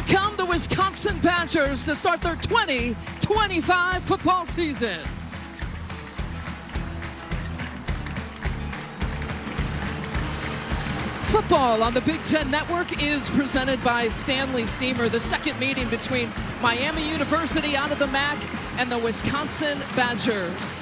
Come the Wisconsin Badgers to start their 2025 football season. Football on the Big Ten Network is presented by Stanley Steamer, the second meeting between Miami University out of the MAC and the Wisconsin Badgers.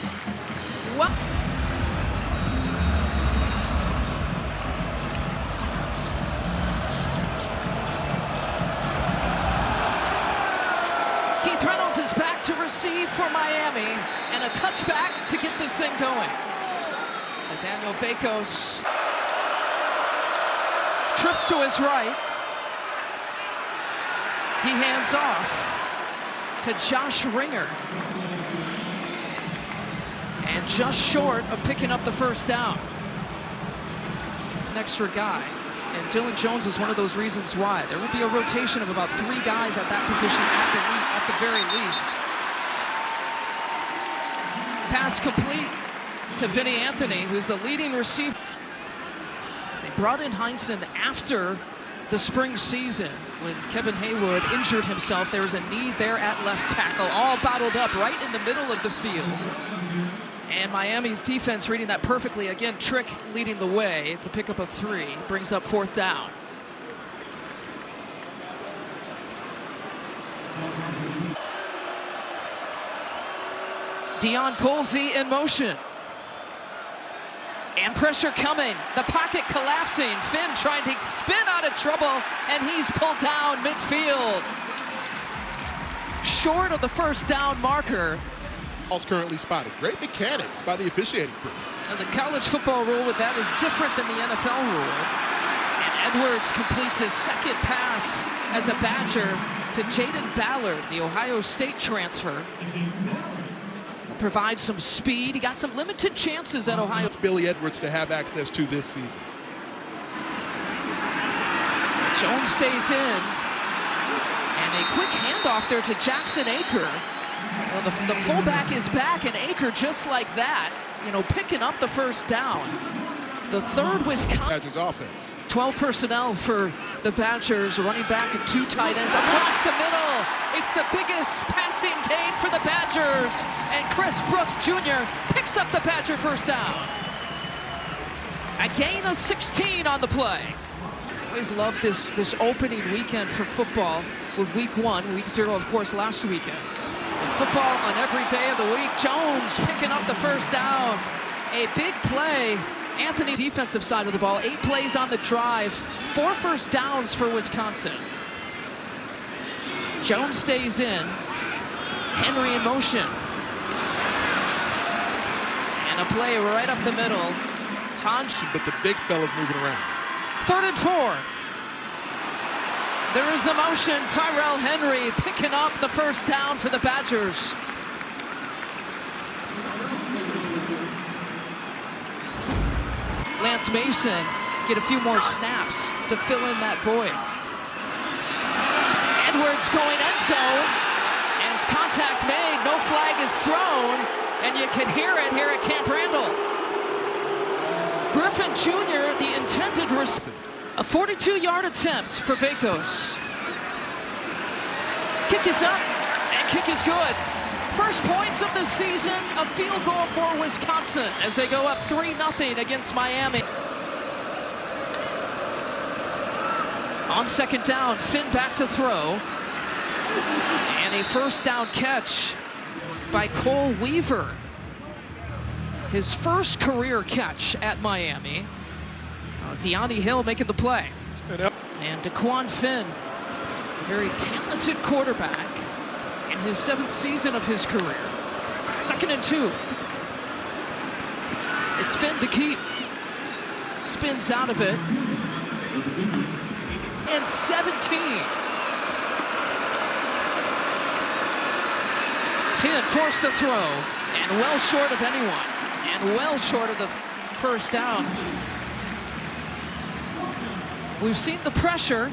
Keith Reynolds is back to receive for Miami, and a touchback to get this thing going. Nathaniel Vakos trips to his right. He hands off to Josh Ringer. And just short of picking up the first down. An extra guy. And Dylan Jones is one of those reasons why. There will be a rotation of about 3 guys at that position at the very least. Pass complete to Vinny Anthony, who's the leading receiver. They brought in Heinsohn after the spring season when Kevin Haywood injured himself. There was a need there at left tackle, all bottled up right in the middle of the field. And Miami's defense reading that perfectly. Again, Trick leading the way. It's a pickup of 3, brings up 4th down. Deion Colzie in motion. And pressure coming, the pocket collapsing. Finn trying to spin out of trouble, and he's pulled down midfield. Short of the first down marker. Ball's currently spotted. Great mechanics by the officiating crew. And the college football rule with that is different than the NFL rule. And Edwards completes his second pass as a Badger to Jaden Ballard, the Ohio State transfer. Provides some speed. He got some limited chances at Ohio. It's Billy Edwards to have access to this season. Jones stays in. And a quick handoff there to Jackson Aker. Well, the fullback is back, and Aker just like that, picking up the first down. The third Wisconsin Badgers offense. 12 personnel for the Badgers, running back and 2 tight ends across the middle. It's the biggest passing gain for the Badgers, and Chris Brooks Jr. picks up the Badger first down. A gain of 16 on the play. Always loved this opening weekend for football with week 1, week 0, of course, last weekend. And football on every day of the week. Jones picking up the first down. A big play. Anthony, defensive side of the ball, 8 plays on the drive, 4 first downs for Wisconsin. Jones stays in. Henry in motion. And a play right up the middle. But the big fella's moving around. 3rd and 4. There is the motion. Tyrell Henry picking up the first down for the Badgers. Lance Mason get a few more snaps to fill in that void. Edwards going end zone, and it's contact made. No flag is thrown, and you can hear it here at Camp Randall. Griffin Jr., the intended receiver. A 42-yard attempt for Vakos. Kick is up, and kick is good. First points of the season, a field goal for Wisconsin as they go up 3-0 against Miami. On 2nd down, Finn back to throw. And a first down catch by Cole Weaver. His first career catch at Miami. Deani Hill making the play. And DeQuan Finn, a very talented quarterback in his 7th season of his career. 2nd and 2. It's Finn to keep. Spins out of it. And 17. Finn forced the throw, and well short of anyone, and well short of the first down. We've seen the pressure.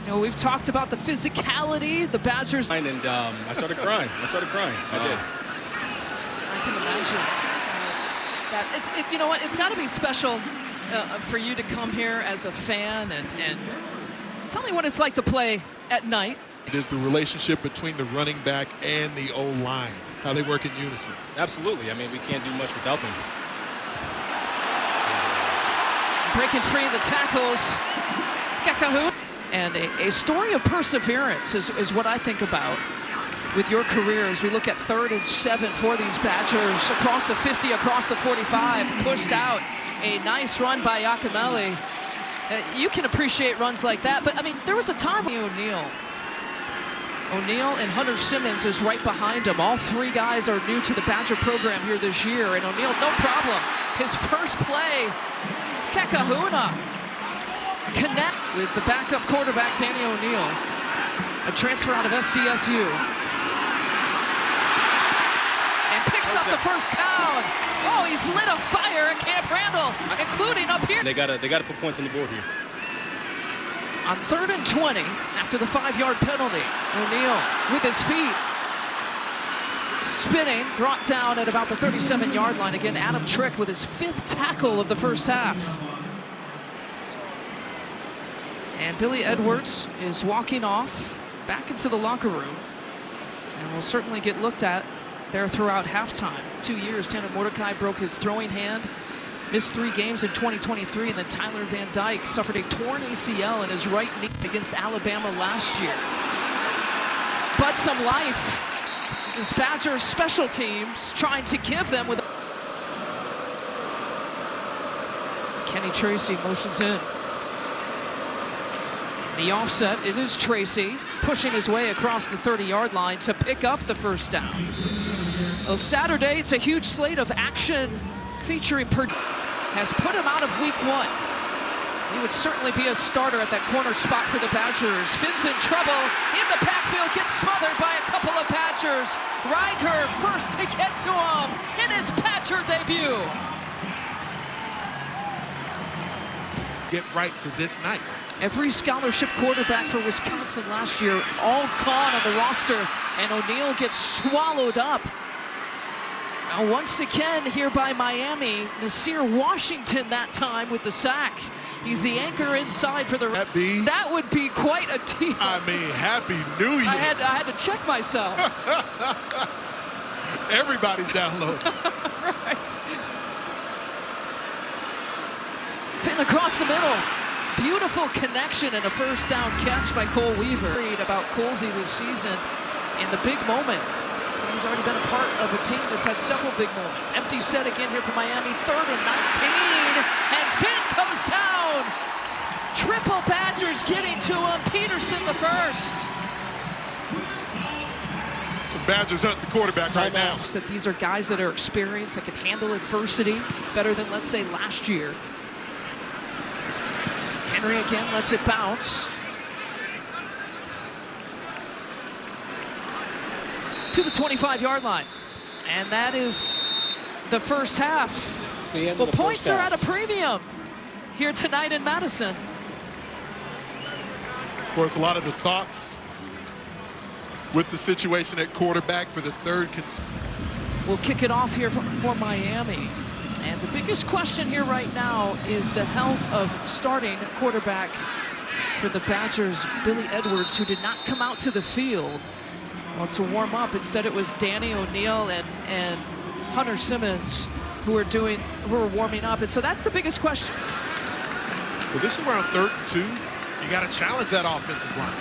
We've talked about the physicality, the Badgers. And I started crying. I did. I can imagine. That you know what? It's got to be special for you to come here as a fan and tell me what it's like to play at night. It is the relationship between the running back and the O-line, how they work in unison. Absolutely. I mean, we can't do much without them. Breaking free of the tackles, Kekahu. And a story of perseverance is what I think about with your career as we look at 3rd and 7 for these Badgers. Across the 50, across the 45, pushed out. A nice run by Yakameli. You can appreciate runs like that, but I mean, there was a time O'Neal and Hunter Simmons is right behind him. All 3 guys are new to the Badger program here this year, and O'Neal, no problem. His first play, Kekahuna connect with the backup quarterback, Danny O'Neal, a transfer out of SDSU. And picks up the first down. Oh, he's lit a fire at Camp Randall, including up here. They gotta put points on the board here. On 3rd and 20, after the 5-yard penalty, O'Neal with his feet spinning, brought down at about the 37-yard line. Again, Adam Trick with his 5th tackle of the first half. And Billy Edwards is walking off back into the locker room and will certainly get looked at there throughout halftime. 2 years, Tanner Mordecai broke his throwing hand, missed 3 games in 2023, and then Tyler Van Dyke suffered a torn ACL in his right knee against Alabama last year. But some life. This Badgers special teams trying to give them with Kenny Tracy motions in. The offset, it is Tracy pushing his way across the 30-yard line to pick up the first down. Well, Saturday, it's a huge slate of action featuring Purdue. Has put him out of week 1. He would certainly be a starter at that corner spot for the Badgers. Finn's in trouble in the backfield, gets smothered by a couple of Badgers. Riker first to get to him in his Badger debut. Get right for this night. Every scholarship quarterback for Wisconsin last year, all gone on the roster, and O'Neal gets swallowed up. Now once again here by Miami, Nasir Washington that time with the sack. He's the anchor inside for the... That would be quite a deal. I mean, Happy New Year. I had to check myself. Everybody's down low. Right. Finn across the middle. Beautiful connection and a first down catch by Cole Weaver. Worried about Colsey this season in the big moment. He's already been a part of a team that's had several big moments. Empty set again here for Miami. 3rd and 19. And Finn comes down. Triple Badgers getting to him. Peterson the first. Some Badgers hunting the quarterback right now. That these are guys that are experienced, that can handle adversity better than, let's say, last year. Henry again lets it bounce. To the 25-yard line. And that is the first half. Well, points are at a premium here tonight in Madison. Of course, a lot of the thoughts with the situation at quarterback for the 3rd. We'll kick it off here for Miami. And the biggest question here right now is the health of starting quarterback for the Badgers, Billy Edwards, who did not come out to the field to warm up. Instead, it was Danny O'Neal and Hunter Simmons who were warming up. And so that's the biggest question. Well, this is around 3rd and 2. You got to challenge that offensive line.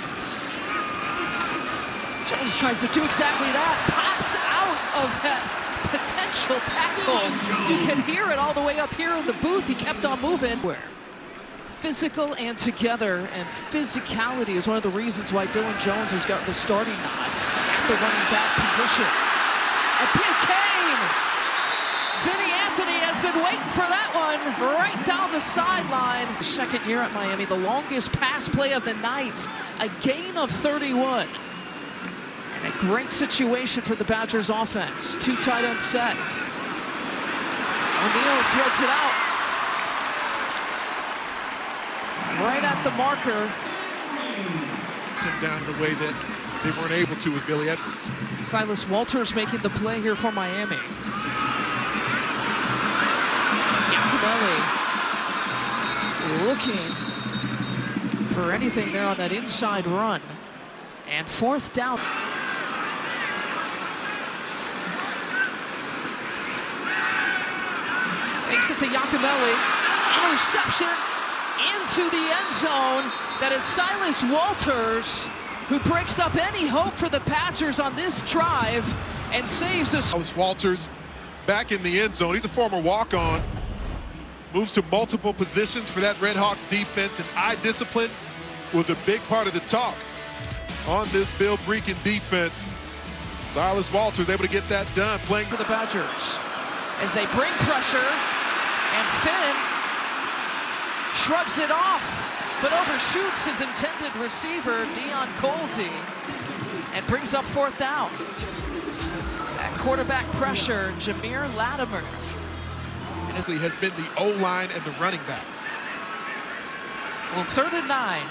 Jones tries to do exactly that. Pops out of that potential tackle. You can hear it all the way up here in the booth. He kept on moving. Physical and together, and physicality is one of the reasons why Dylan Jones has got the starting nod at the running back position. A big gain. Vinny Anthony has been waiting for that one right down the sideline. Second year at Miami, the longest pass play of the night, a gain of 31. And a great situation for the Badgers offense. 2 tight end set. O'Neal threads it out. Right at the marker. Him down in a way that they weren't able to with Billy Edwards. Silas Walters making the play here for Miami. Yakameli looking for anything there on that inside run. And fourth down. Makes it to Yacomelli. Interception into the end zone. That is Silas Walters, who breaks up any hope for the Badgers on this drive and saves us. Silas Walters back in the end zone. He's a former walk-on. Moves to multiple positions for that Redhawks defense, and eye discipline was a big part of the talk on this Bill Breakin defense. Silas Walters able to get that done playing For the Badgers as they bring pressure, and Finn shrugs it off, but overshoots his intended receiver, Dion Colsey, and brings up fourth down. That quarterback pressure, Jameer Latimer. has been the O-line and the running backs. Well, 3rd and 9.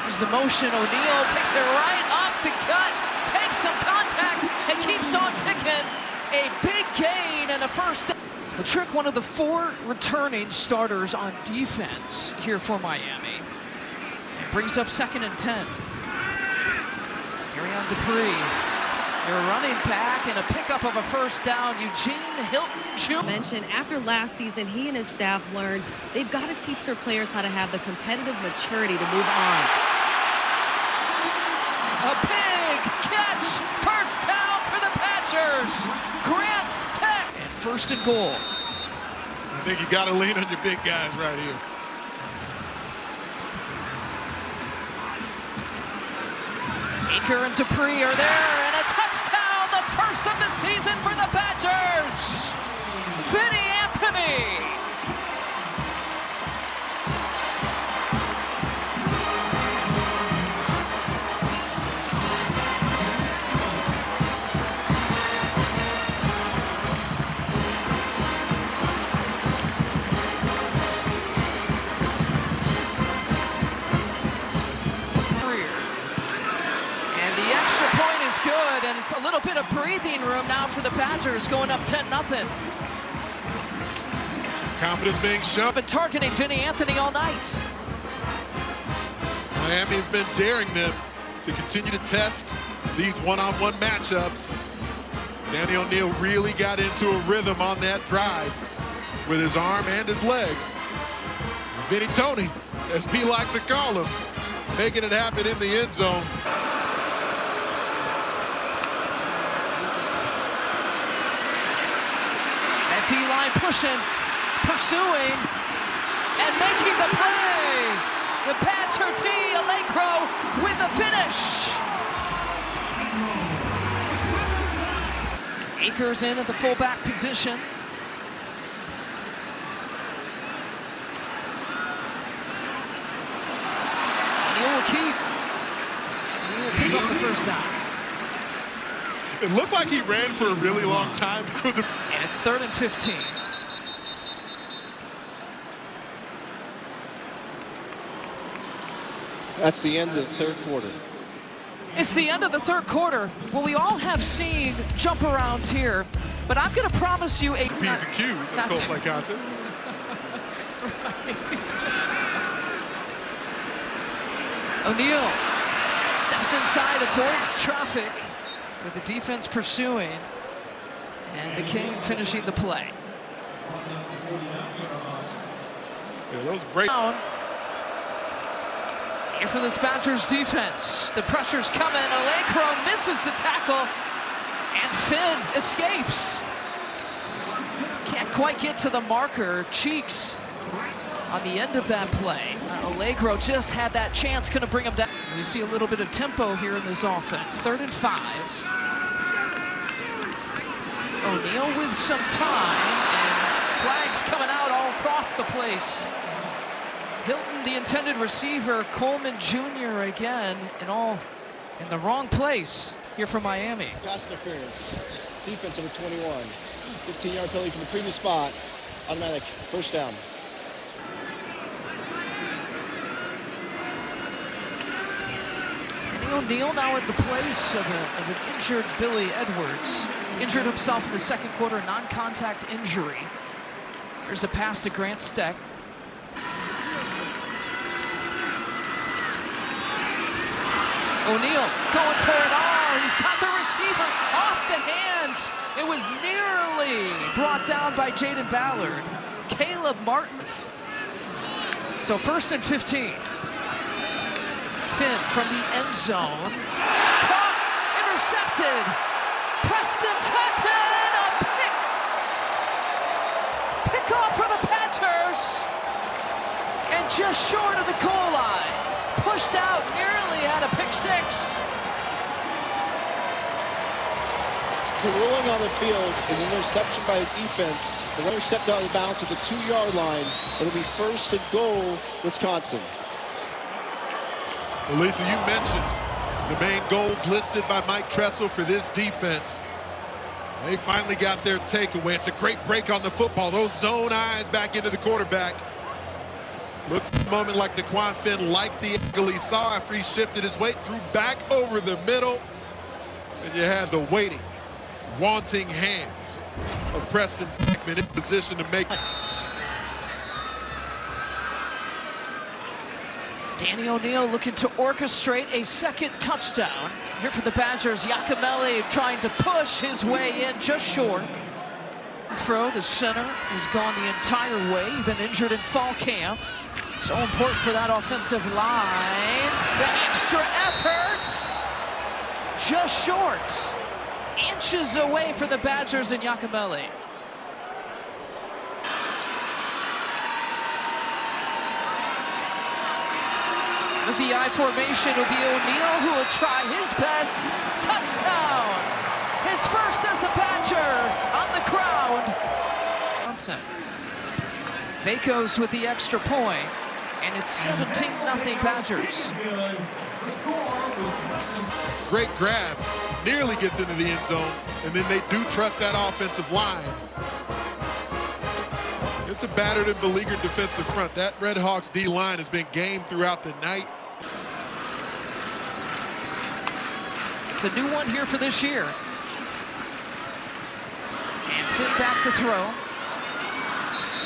There's the motion. O'Neal takes it right up the gut, takes some contact, and keeps on ticking. A big gain and a first down. The Trick, one of the 4 returning starters on defense here for Miami. And brings up 2nd and 10. Arion Dupree, your running back, and a pickup of a first down. Eugene Hilton Jr. Mentioned after last season, he and his staff learned they've got to teach their players how to have the competitive maturity to move on. A big catch, first down for the Badgers. Grants Tech, and 1st and goal. I think you got to lean on your big guys right here. Aker and Dupree are there, and a touchdown, the first of the season for the Badgers. Vinny Anthony. Good, and it's a little bit of breathing room now for the Badgers, going up 10-0. Confidence being shown. Been targeting Vinny Anthony all night. Miami has been daring them to continue to test these one-on-one matchups. Danny O'Neal really got into a rhythm on that drive with his arm and his legs. Vinny Tony, as we like to call him, making it happen in the end zone. D-line pushing, pursuing, and making the play. The Badger T. Allegro with the finish. Akers in at the fullback position. He will keep. He will pick up the first down. It looked like he ran for a really long time. And it's 3rd and 15. That's the end of the 3rd quarter. It's the end of the 3rd quarter. Well, we all have seen jump arounds here, but I'm going to promise you a P's and Q's of Colt Lake content. O'Neal steps inside, avoids traffic, with the defense pursuing, and McCain finishing the play. Yeah, those break. Down. Here for this Badgers defense. The pressure's coming. Allegro misses the tackle, and Finn escapes. Can't quite get to the marker. Cheeks on the end of that play. Allegro just had that chance, couldn't bring him down. We see a little bit of tempo here in this offense. 3rd and 5. O'Neal with some time, and flags coming out all across the place. Hilton, the intended receiver, Coleman Jr. again, and all in the wrong place here for Miami. Pass interference. Defense number 21. 15-yard penalty from the previous spot. Automatic first down. O'Neal now at the place of an injured Billy Edwards. Injured himself in the 2nd quarter, non-contact injury. There's a pass to Grant Steck. O'Neal going for it all. He's got the receiver off the hands. It was nearly brought down by Jaden Ballard. Caleb Martin. So 1st and 15. Finn from the end zone. Caught, intercepted. Preston Tuckman, a pick off for the Badgers. And just short of the goal line. Pushed out, nearly had a pick six. The ruling on the field is an interception by the defense. The runner stepped out of bounds to the 2-yard line. It'll be 1st and goal, Wisconsin. Well, Lisa, you mentioned the main goals listed by Mike Tressel for this defense. They finally got their takeaway. It's a great break on the football. Those zone eyes back into the quarterback. Looked for a moment like Daquan Finn liked the angle he saw after he shifted his weight, threw back over the middle. And you had the waiting, wanting hands of Preston Tuckman in position to make. Danny O'Neal looking to orchestrate a second touchdown. Here for the Badgers, Yakamele trying to push his way in just short. Fro, the center, has gone the entire way. He's been injured in fall camp. So important for that offensive line. The extra effort, just short. Inches away for the Badgers and Yakamele. With the I formation, it'll be O'Neal who will try his best. Touchdown! His first as a Badger on the ground. Johnson. Vakos with the extra point, and it's 17-0 Badgers. Great grab, nearly gets into the end zone, and then they do trust that offensive line. It's a battered and beleaguered defensive front. That Red Hawks D-line has been game throughout the night. It's a new one here for this year. And Finn back to throw.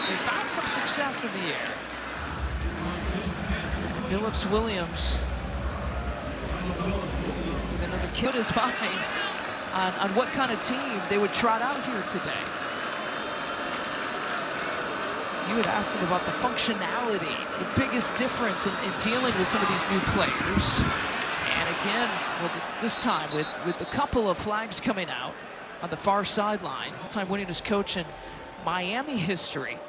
They found some success in the air. Phillips Williams with another kill his mind on what kind of team they would trot out here today. You had asked him about the functionality, the biggest difference in dealing with some of these new players. And again, well, this time with a couple of flags coming out on the far sideline, time winningest coach in Miami history.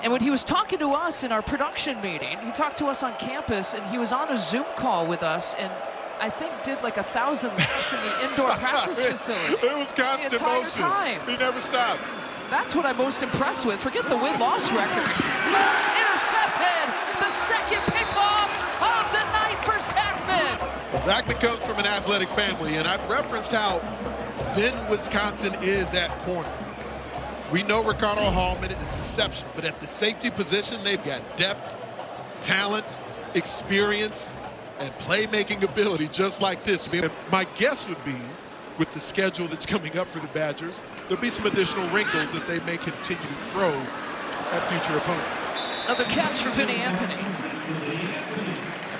And when he was talking to us in our production meeting, he talked to us on campus, and he was on a Zoom call with us, and I think did like 1,000 laps in the indoor practice facility. It was constant the entire motion. time. He never stopped. That's what I'm most impressed with. Forget the win-loss record. Intercepted! The second pickoff of the night for Zachman. Well, Zachman comes from an athletic family, and I've referenced how thin Wisconsin is at corner. We know Ricardo Hallman is exceptional, but at the safety position, they've got depth, talent, experience, and playmaking ability just like this. I mean, my guess would be, with the schedule that's coming up for the Badgers, there'll be some additional wrinkles that they may continue to throw at future opponents. Another catch for Vinny Anthony.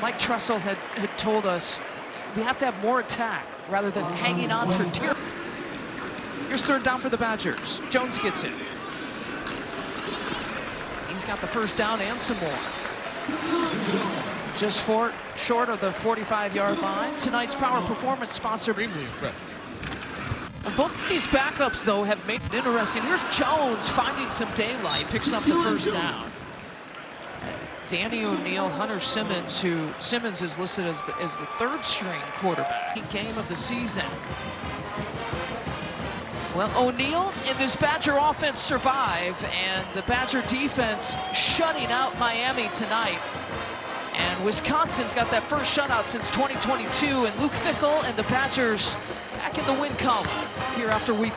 Mike Tressel had told us we have to have more attack rather than hanging on for dear. Here's third down for the Badgers. Jones gets it. He's got the first down and some more. Just short of the 45-yard line. Tonight's Power Performance sponsor. Extremely impressive. And both of these backups, though, have made it interesting. Here's Jones finding some daylight, picks up the first down. Danny O'Neal, Hunter Simmons, who Simmons is listed as the third-string quarterback. Game of the season. Well, O'Neal and this Badger offense survive, and the Badger defense shutting out Miami tonight. And Wisconsin's got that first shutout since 2022, and Luke Fickell and the Badgers back in the win column here after week